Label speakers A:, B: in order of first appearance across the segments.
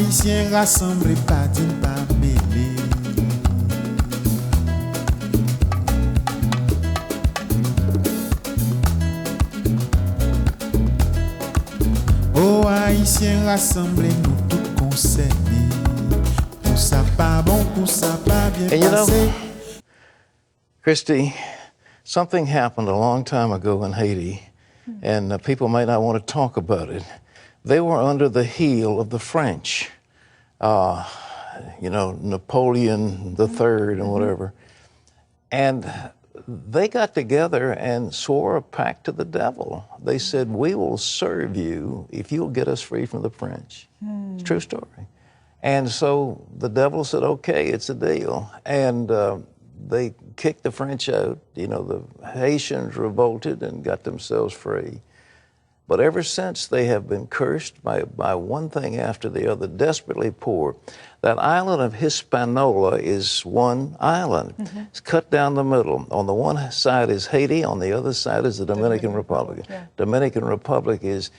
A: Haïtiens rassemblés, pas d'une pas mêlés. Oh, Haïtiens rassemblés, nous tous concernés. Pour ça pas bon, pour ça pas bien passé.
B: Christy, something happened a long time ago in Haiti, and people might not want to talk about it. They were under the heel of the French, Napoleon III and whatever. And they got together and swore a pact to the devil. They said, we will serve you if you'll get us free from the French. It's a true story. And so the devil said, okay, it's a deal. And they kicked the French out. The Haitians revolted and got themselves free. But ever since, they have been cursed by one thing after the other, desperately poor. That island of Hispaniola is one island. It's cut down the middle. On the one side is Haiti, on the other side is the Dominican Republic. Yeah. Dominican Republic is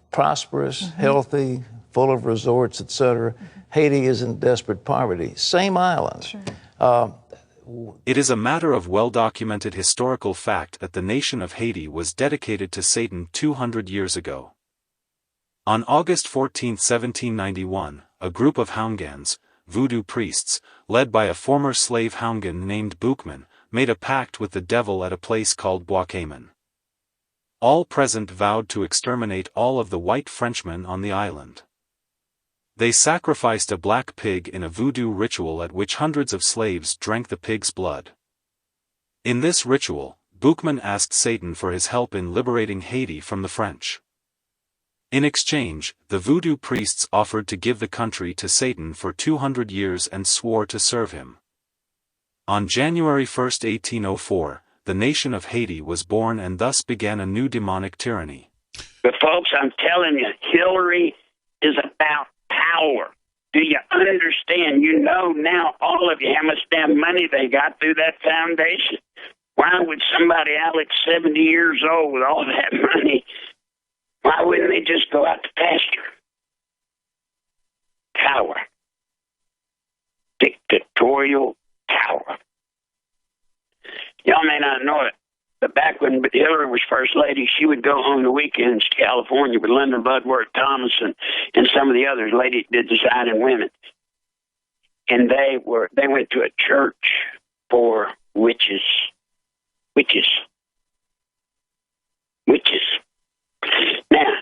B: prosperous, healthy, full of resorts, etc. Haiti is in desperate poverty. Same island. Sure.
C: It is a matter of well-documented historical fact that the nation of Haiti was dedicated to Satan 200 years ago. On August 14, 1791, a group of houngans, voodoo priests, led by a former slave houngan named Boukman, made a pact with the devil at a place called Bois-Caiman. All present vowed to exterminate all of the white Frenchmen on the island. They sacrificed a black pig in a voodoo ritual at which hundreds of slaves drank the pig's blood. In this ritual, Boukman asked Satan for his help in liberating Haiti from the French. In exchange, the voodoo priests offered to give the country to Satan for 200 years and swore to serve him. On January 1, 1804, the nation of Haiti was born and thus began a new demonic tyranny.
D: But folks, I'm telling you, Hillary is about power. Do you understand? You know now, all of you, how much damn money they got through that foundation. Why would somebody, Alex, 70 years old with all that money, why wouldn't they just go out to pasture? Power. Dictatorial power. Y'all may not know it, but back when Hillary was First Lady, she would go on the weekends to California with Lyndon Bloodworth Thomas and some of the others, ladies did designing women. And they went to a church for witches. Witches. Witches. Now,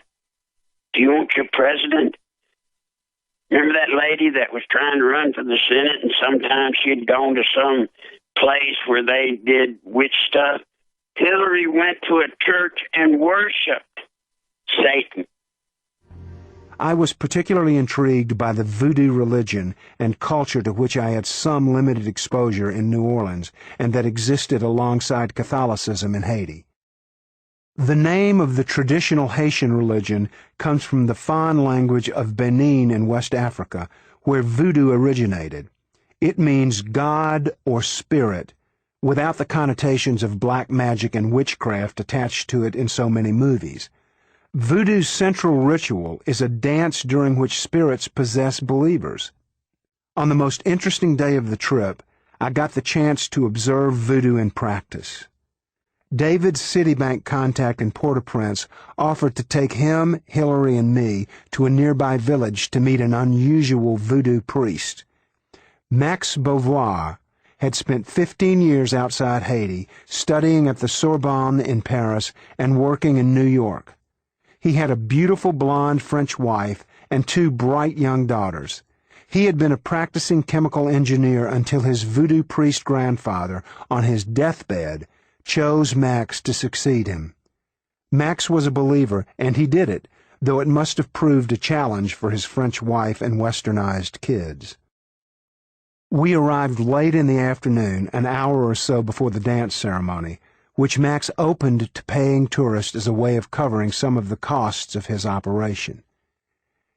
D: do you want your president? Remember that lady that was trying to run for the Senate, and sometimes she'd gone to some place where they did witch stuff? Hillary went to a church and worshiped Satan.
E: I was particularly intrigued by the voodoo religion and culture to which I had some limited exposure in New Orleans and that existed alongside Catholicism in Haiti. The name of the traditional Haitian religion comes from the Fon language of Benin in West Africa, where voodoo originated. It means God or spirit, without the connotations of black magic and witchcraft attached to it in so many movies. Voodoo's central ritual is a dance during which spirits possess believers. On the most interesting day of the trip, I got the chance to observe voodoo in practice. David's Citibank contact in Port-au-Prince offered to take him, Hillary, and me to a nearby village to meet an unusual voodoo priest. Max Beauvoir had spent 15 years outside Haiti, studying at the Sorbonne in Paris and working in New York. He had a beautiful blonde French wife and 2 bright young daughters. He had been a practicing chemical engineer until his voodoo priest grandfather, on his deathbed, chose Max to succeed him. Max was a believer, and he did it, though it must have proved a challenge for his French wife and westernized kids. We arrived late in the afternoon, an hour or so before the dance ceremony, which Max opened to paying tourists as a way of covering some of the costs of his operation.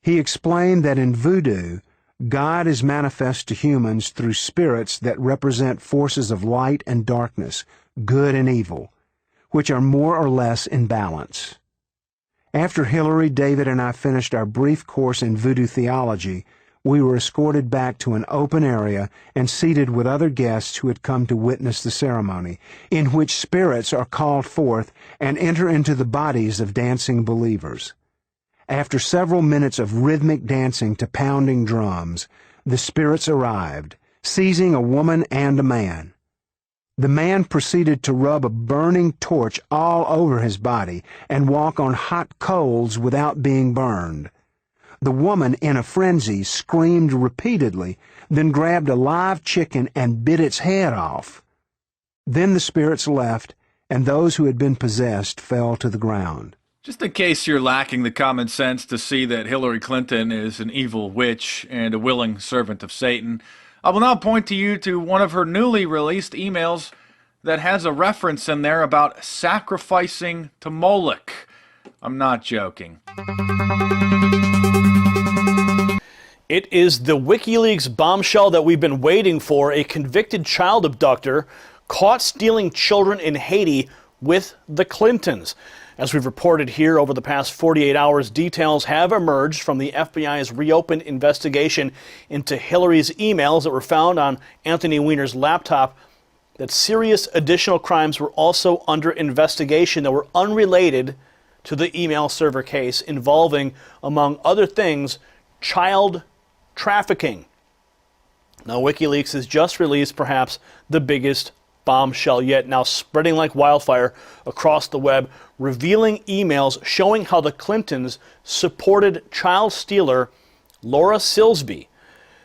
E: He explained that in voodoo, God is manifest to humans through spirits that represent forces of light and darkness, good and evil, which are more or less in balance. After Hillary, David, and I finished our brief course in voodoo theology, we were escorted back to an open area and seated with other guests who had come to witness the ceremony, in which spirits are called forth and enter into the bodies of dancing believers. After several minutes of rhythmic dancing to pounding drums, the spirits arrived, seizing a woman and a man. The man proceeded to rub a burning torch all over his body and walk on hot coals without being burned. The woman, in a frenzy, screamed repeatedly, then grabbed a live chicken and bit its head off. Then the spirits left, and those who had been possessed fell to the ground.
F: Just in case you're lacking the common sense to see that Hillary Clinton is an evil witch and a willing servant of Satan, I will now point to you to one of her newly released emails that has a reference in there about sacrificing to Moloch. I'm not joking.
G: It is the WikiLeaks bombshell that we've been waiting for. A convicted child abductor caught stealing children in Haiti with the Clintons. As we've reported here over the past 48 hours, details have emerged from the FBI's reopened investigation into Hillary's emails that were found on Anthony Weiner's laptop that serious additional crimes were also under investigation that were unrelated to the email server case involving, among other things, child trafficking. Now, WikiLeaks has just released perhaps the biggest bombshell yet, now spreading like wildfire across the web, revealing emails showing how the Clintons supported child stealer Laura Silsby.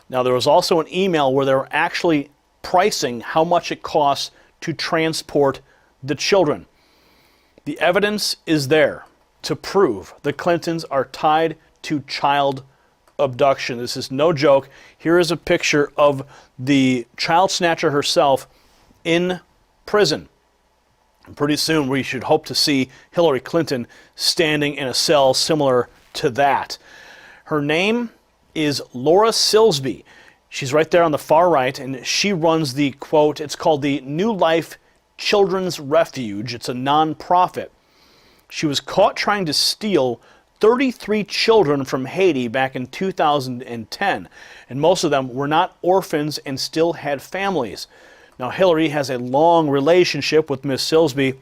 G: Now, there was also an email where they were actually pricing how much it costs to transport the children. The evidence is there to prove the Clintons are tied to child abduction. This is no joke. Here is a picture of the child snatcher herself in prison. And pretty soon we should hope to see Hillary Clinton standing in a cell similar to that. Her name is Laura Silsby. She's right there on the far right, and she runs the, quote, it's called the New Life Children's Refuge. It's a non-profit. She was caught trying to steal 33 children from Haiti back in 2010, and most of them were not orphans and still had families. Now, Hillary has a long relationship with Miss Silsby.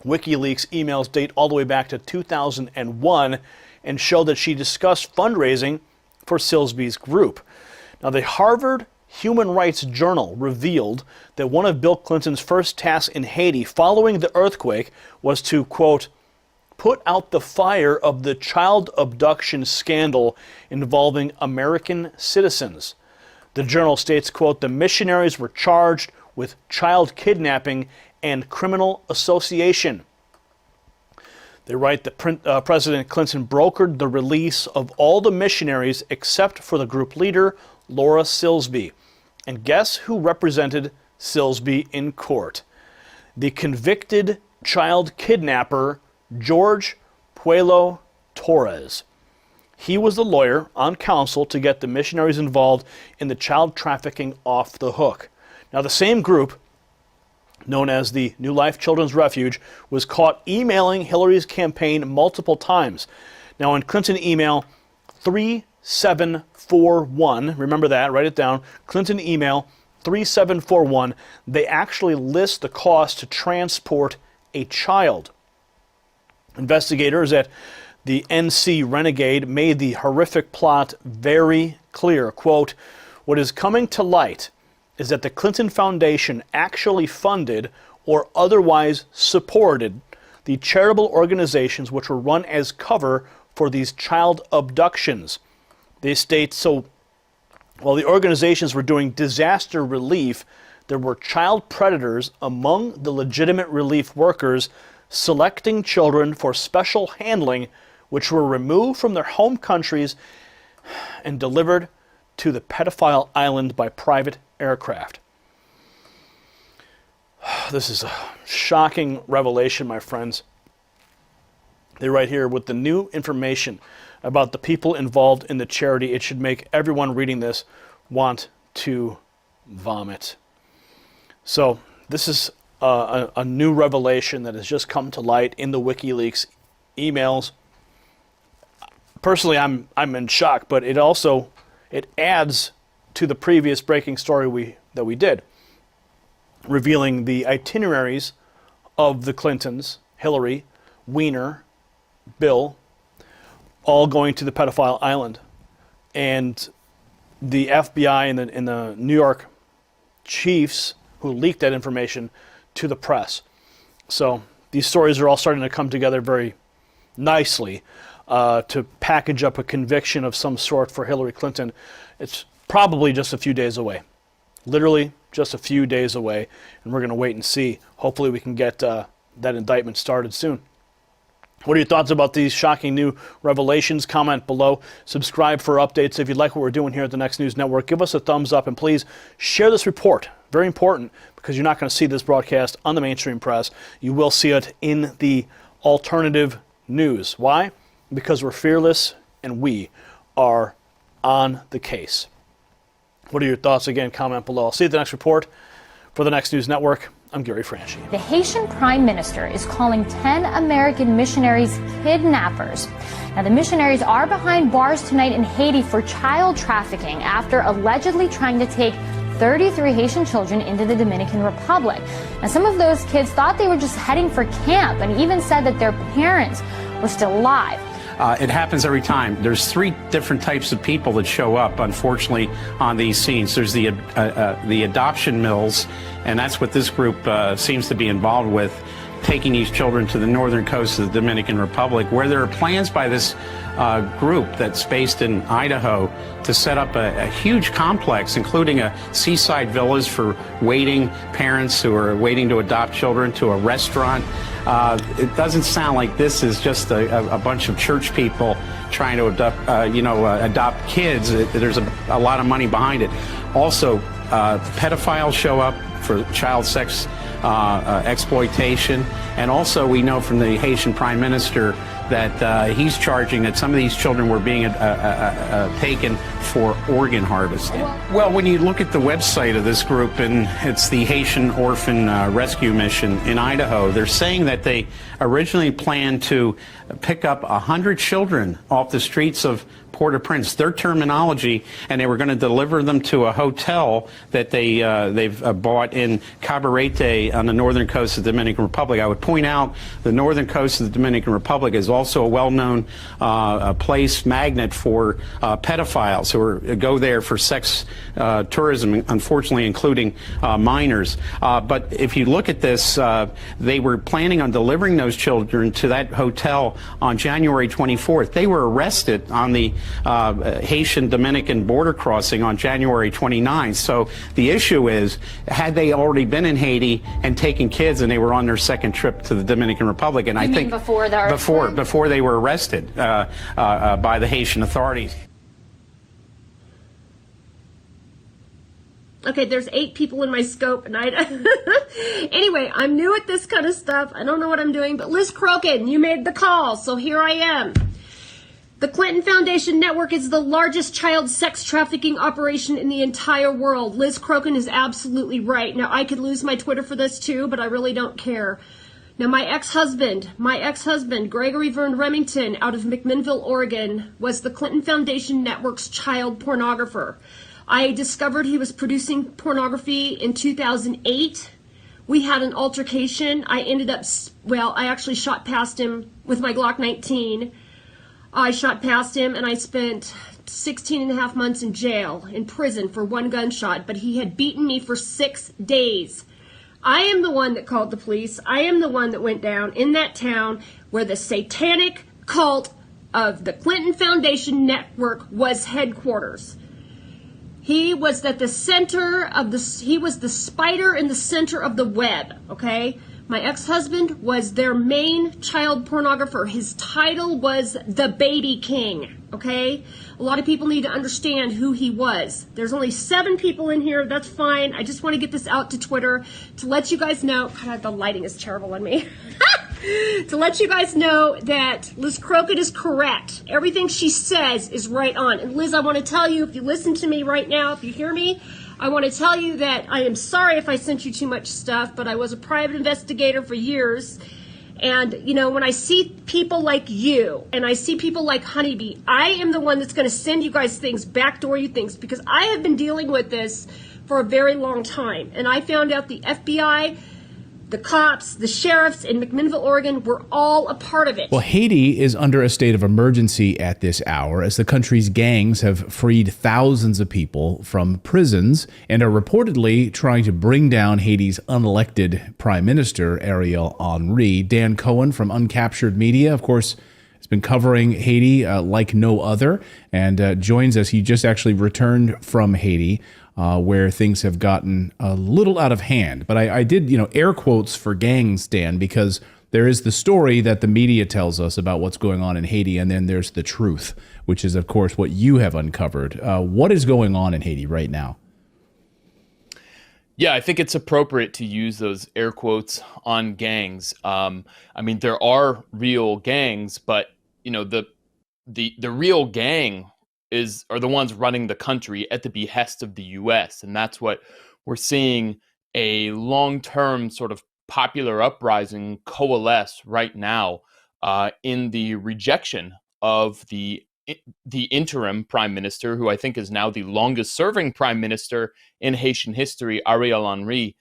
G: WikiLeaks emails date all the way back to 2001 and show that she discussed fundraising for Silsby's group. Now, the Harvard Human Rights Journal revealed that one of Bill Clinton's first tasks in Haiti following the earthquake was to, quote, put out the fire of the child abduction scandal involving American citizens. The journal states, quote, the missionaries were charged with child kidnapping and criminal association. They write that President Clinton brokered the release of all the missionaries except for the group leader, Laura Silsby. And guess who represented Silsby in court? The convicted child kidnapper, George Puello Torres. He was the lawyer on counsel to get the missionaries involved in the child trafficking off the hook. Now, the same group, known as the New Life Children's Refuge, was caught emailing Hillary's campaign multiple times. Now, in Clinton email 3741, remember that, write it down, Clinton email 3741, they actually list the cost to transport a child. Investigators at the NC Renegade made the horrific plot very clear. Quote, what is coming to light is that the Clinton Foundation actually funded or otherwise supported the charitable organizations which were run as cover for these child abductions. They state, so while the organizations were doing disaster relief, there were child predators among the legitimate relief workers selecting children for special handling, which were removed from their home countries and delivered to the pedophile island by private aircraft. This is a shocking revelation, my friends. They write here, with the new information about the people involved in the charity, it should make everyone reading this want to vomit. So this is a new revelation that has just come to light in the WikiLeaks emails. personally, I'm in shock, but it adds to the previous breaking story that we did, revealing the itineraries of the Clintons, Hillary, Weiner, Bill, all going to the pedophile island. And the FBI and the New York chiefs who leaked that information to the press. So these stories are all starting to come together very nicely to package up a conviction of some sort for Hillary Clinton. It's probably just a few days away. Literally just a few days away. And we're going to wait and see. Hopefully we can get that indictment started soon. What are your thoughts about these shocking new revelations? Comment below. Subscribe for updates. If you like what we're doing here at the Next News Network, give us a thumbs up, and please share this report. Very important, because you're not going to see this broadcast on the mainstream press. You will see it in the alternative news. Why? Because we're fearless and we are on the case. What are your thoughts? Again, comment below. I'll see you at the next report. For the Next News Network, I'm Gary Franchi.
H: The Haitian Prime Minister is calling 10 American missionaries kidnappers. Now, the missionaries are behind bars tonight in Haiti for child trafficking after allegedly trying to take 33 Haitian children into the Dominican Republic. Now, some of those kids thought they were just heading for camp and even said that their parents were still alive.
I: It happens every time. There's three different types of people that show up, unfortunately, on these scenes. There's the adoption mills, and that's what this group seems to be involved with, taking these children to the northern coast of the Dominican Republic, where there are plans by this group that's based in Idaho to set up a huge complex, including seaside villas for waiting parents who are waiting to adopt children, to a restaurant. It doesn't sound like this is just a bunch of church people trying to adopt kids. There's a lot of money behind it. Also, pedophiles show up for child sex exploitation, and also we know from the Haitian Prime Minister that he's charging that some of these children were being taken for organ harvesting. Well, when you look at the website of this group, and it's the Haitian Orphan Rescue Mission in Idaho, they're saying that they originally planned to pick up 100 children off the streets of Port-au-Prince, their terminology, and they were going to deliver them to a hotel that they've bought in Cabarete on the northern coast of the Dominican Republic. I would point out the northern coast of the Dominican Republic is also a well-known place magnet for pedophiles who go there for sex tourism, unfortunately including minors. But if you look at this, they were planning on delivering those children to that hotel on January 24th. They were arrested on the Haitian-Dominican border crossing on January 29th. So the issue is, had they already been in Haiti and taken kids, and they were on their second trip to the Dominican Republic, and I think
H: before
I: they were arrested by the Haitian authorities.
J: Okay, there's 8 people in my scope, and anyway, I'm new at this kind of stuff. I don't know what I'm doing, but Liz Crokin, you made the call, so here I am. The Clinton Foundation Network is the largest child sex trafficking operation in the entire world. Liz Crokin is absolutely right. Now, I could lose my Twitter for this too, but I really don't care. Now, my ex-husband, Gregory Vern Remington, out of McMinnville, Oregon, was the Clinton Foundation Network's child pornographer. I discovered he was producing pornography in 2008. We had an altercation. I actually shot past him with my Glock 19. I shot past him, and I spent 16 and a half months in jail, in prison for one gunshot, but he had beaten me for 6 days. I am the one that called the police. I am the one that went down in that town where the satanic cult of the Clinton Foundation Network was headquarters. He was at the center of he was the spider in the center of the web, okay? My ex-husband was their main child pornographer. His title was the Baby King, okay? A lot of people need to understand who he was. There's only 7 people in here. That's fine. I just want to get this out to Twitter to let you guys know. God, the lighting is terrible on me. To let you guys know that Liz Crokin is correct. Everything she says is right on. And Liz, I want to tell you, if you listen to me right now, if you hear me, I want to tell you that I am sorry if I sent you too much stuff, but I was a private investigator for years, And, you know, when I see people like you and I see people like Honeybee, I am the one that's going to send you guys things, backdoor you things, because I have been dealing with this for a very long time. And I found out the FBI, the cops, the sheriffs in McMinnville, Oregon, were all a part of it.
K: Well, Haiti is under a state of emergency at this hour as the country's gangs have freed thousands of people from prisons and are reportedly trying to bring down Haiti's unelected Prime Minister, Ariel Henry. Dan Cohen from Uncaptured Media, of course, has been covering Haiti like no other and joins us. He just actually returned from Haiti, where things have gotten a little out of hand. But I did, air quotes for gangs, Dan, because there is the story that the media tells us about what's going on in Haiti, and then there's the truth, which is, of course, what you have uncovered. What is going on in Haiti right now?
L: Yeah, I think it's appropriate to use those air quotes on gangs. I mean, there are real gangs, but, the real gang are the ones running the country at the behest of the U.S. And that's what we're seeing, a long-term sort of popular uprising coalesce right now in the rejection of the interim prime minister, who I think is now the longest-serving prime minister in Haitian history, Ariel Henry,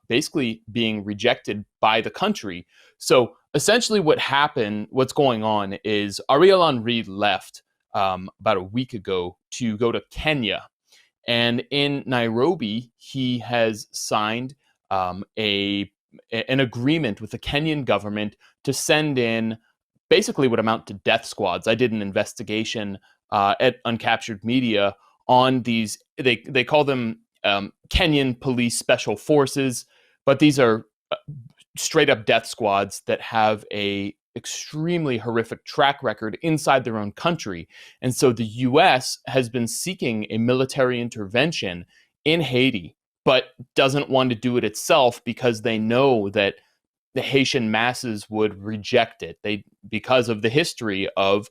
L: basically being rejected by the country. So essentially what's going on is Ariel Henry left about a week ago to go to Kenya. And in Nairobi, he has signed an agreement with the Kenyan government to send in basically what amount to death squads. I did an investigation at Uncaptured Media on these. They call them Kenyan Police Special Forces, but these are straight up death squads that have a extremely horrific track record inside their own country. And so the U.S. has been seeking a military intervention in Haiti, but doesn't want to do it itself because they know that the Haitian masses would reject it because of the history of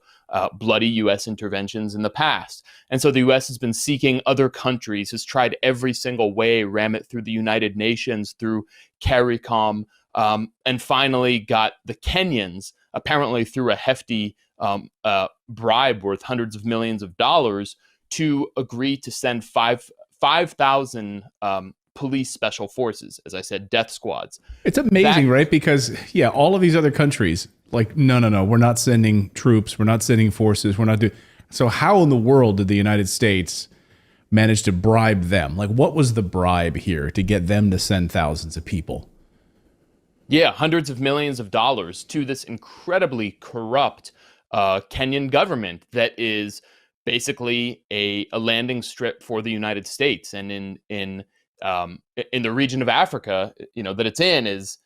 L: bloody U.S. interventions in the past. And so the U.S. has been seeking other countries, has tried every single way, ram it through the United Nations, through CARICOM, and finally got the Kenyans, apparently through a hefty bribe worth hundreds of millions of dollars, to agree to send 5,000 police special forces, as I said, death squads.
K: It's amazing, right? Because, all of these other countries, like, no, we're not sending troops, we're not sending forces, we're not doing... So how in the world did the United States manage to bribe them? Like, what was the bribe here to get them to send thousands of people?
L: Yeah, hundreds of millions of dollars to this incredibly corrupt Kenyan government that is basically a landing strip for the United States. And in the region of Africa, that it's in is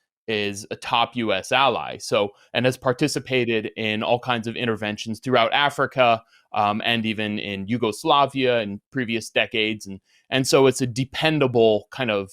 L: a top U.S. ally. So, and has participated in all kinds of interventions throughout Africa, and even in Yugoslavia in previous decades. And so it's a dependable kind of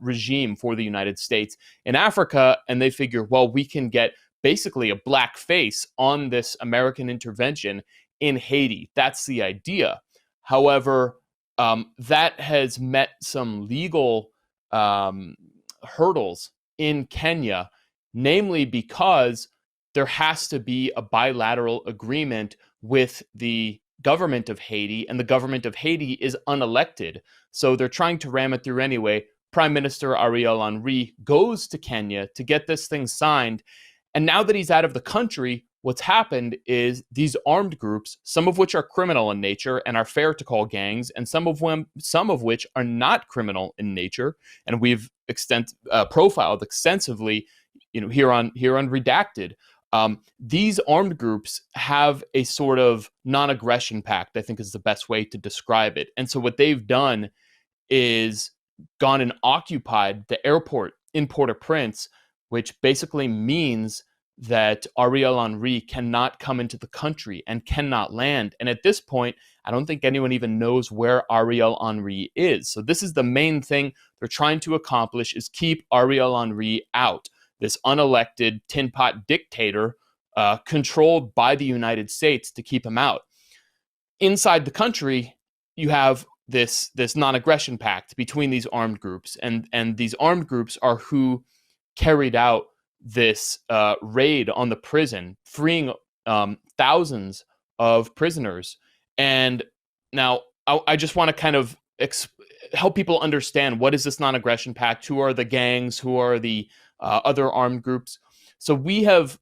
L: regime for the United States in Africa. And they figure, well, we can get basically a black face on this American intervention in Haiti. That's the idea. However, that has met some legal hurdles in Kenya, namely because there has to be a bilateral agreement with the government of Haiti, and the government of Haiti is unelected. So they're trying to ram it through anyway. Prime Minister Ariel Henry goes to Kenya to get this thing signed. And now that he's out of the country, what's happened is these armed groups, some of which are criminal in nature and are fair to call gangs, and some of which are not criminal in nature, and we've profiled extensively, here on Redacted. These armed groups have a sort of non-aggression pact, I think is the best way to describe it. And so what they've done is gone and occupied the airport in Port-au-Prince, which basically means that Ariel Henry cannot come into the country and cannot land. And at this point, I don't think anyone even knows where Ariel Henry is. So this is the main thing they're trying to accomplish, is keep Ariel Henry out, this unelected tin pot dictator controlled by the United States, to keep him out. Inside the country, you have this non-aggression pact between these armed groups, and these armed groups are who carried out this raid on the prison, freeing thousands of prisoners. And now I just want to kind of help people understand, what is this non-aggression pact? Who are the gangs? Who are the other armed groups? So we have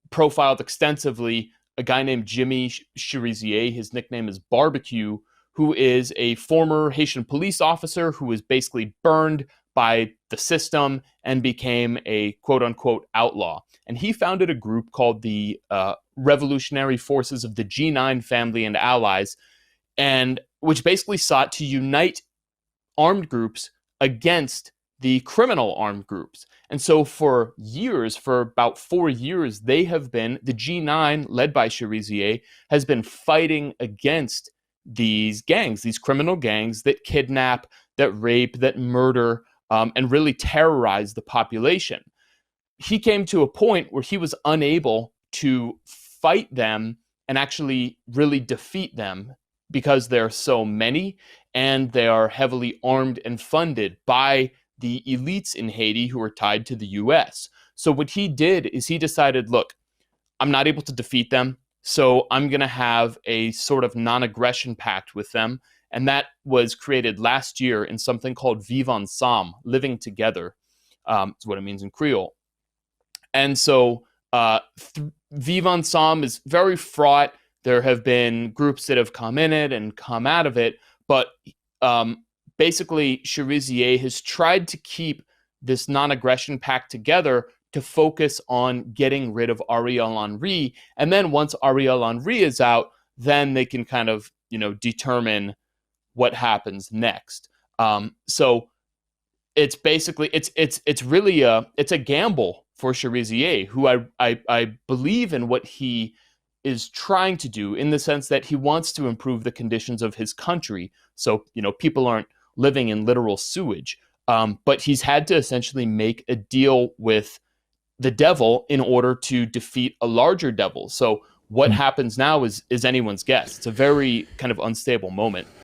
L: profiled extensively a guy named Jimmy Cherizier. His nickname is Barbecue, who is a former Haitian police officer who was basically burned by the system and became a quote-unquote outlaw. And he founded a group called the Revolutionary Forces of the G9 Family and Allies, and which basically sought to unite armed groups against the criminal armed groups. And so for years, for about 4 years, the G9, led by Cherizier, has been fighting against these gangs, these criminal gangs that kidnap, that rape, that murder, and really terrorize the population. He came to a point where he was unable to fight them and actually really defeat them, because there are so many and they are heavily armed and funded by the elites in Haiti who are tied to the US. So what he did is he decided, look, I'm not able to defeat them, so I'm going to have a sort of non-aggression pact with them. And that was created last year in something called Vivre Ensemble, living together, is what it means in Creole. And so Vivre Ensemble is very fraught. There have been groups that have come in it and come out of it, but basically Cherizier has tried to keep this non-aggression pact together to focus on getting rid of Ariel Henry. And then once Ariel Henry is out, then they can kind of, determine what happens next. So it's basically, it's really it's a gamble for Cherizier, who I believe in what he is trying to do, in the sense that he wants to improve the conditions of his country. So, people aren't living in literal sewage. But he's had to essentially make a deal with the devil in order to defeat a larger devil. So what happens now is anyone's guess. It's a very kind of unstable moment.